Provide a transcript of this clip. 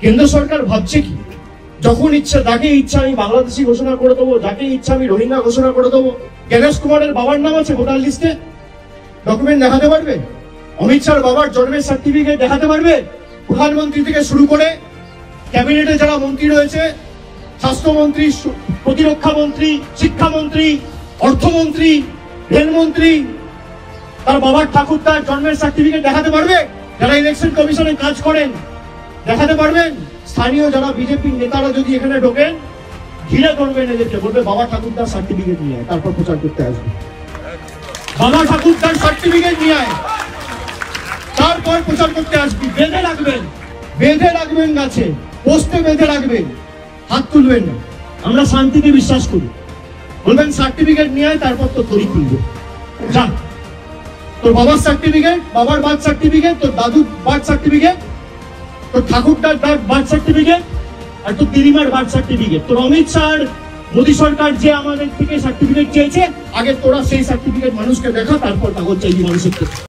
কেন্দ্র সরকার ভাবছে কি, যখন ইচ্ছা যাকে ইচ্ছা আমি বাংলাদেশি ঘোষণা করে দেবো, যাকে ইচ্ছা আমি রোহিঙ্গা ঘোষণা করে দেবো। জ্ঞানেশ কুমারের বাবার নাম আছে ভোটার লিস্টে, ডকুমেন্ট দেখাতে পারবে। অমিত শাহর বাবার জন্মের সার্টিফিকেট দেখাতে পারবে। প্রধানমন্ত্রী থেকে শুরু করে ক্যাবিনেটে যারা মন্ত্রী রয়েছে, স্বাস্থ্যমন্ত্রী, প্রতিরক্ষা মন্ত্রী, শিক্ষামন্ত্রী, অর্থমন্ত্রী, রেলমন্ত্রী, তার বাবার ঠাকুরদার জন্মের সার্টিফিকেট দেখাতে পারবে। যারা ইলেকশন কমিশনে কাজ করেন দেখাতে পারবেন। স্থানীয় যারা বিজেপির নেতারা যদি এখানে ঢোকেন, ঘিরে ধরবেন এদেরকে, বলবে বাবা ঠাকুরদার সার্টিফিকেট নিয়ে আয়, তারপর প্রচার করতে আসবে। বাবা ঠাকুরদার সার্টিফিকেট নিয়ে আয়, তারপর প্রচার করতে আসবি। বেঁধে রাখবেন, বেঁধে রাখবেন গাছে, পোস্টে বেঁধে রাখবেন, হাত তুলবেন না। আমরা শান্তিতে বিশ্বাস করি। বলবেন সার্টিফিকেট নিয়ে আয়, তারপর তো তৈরি খুলবে। যা, তোর বাবার সার্টিফিকেট, বাবার বার্থ সার্টিফিকেট, তোর দাদুর বার্থ সার্টিফিকেট, তোর ঠাকুরদার বার্থ সার্টিফিকেট, আর তোর দিদিমার বার্থ সার্টিফিকেট, তোর অমিত শাহ, মোদী সরকার যে আমাদের থেকে সার্টিফিকেট চেয়েছে, আগে তোরা সেই সার্টিফিকেট মানুষকে দেখা, তারপর কাগজ চাইবি মানুষের।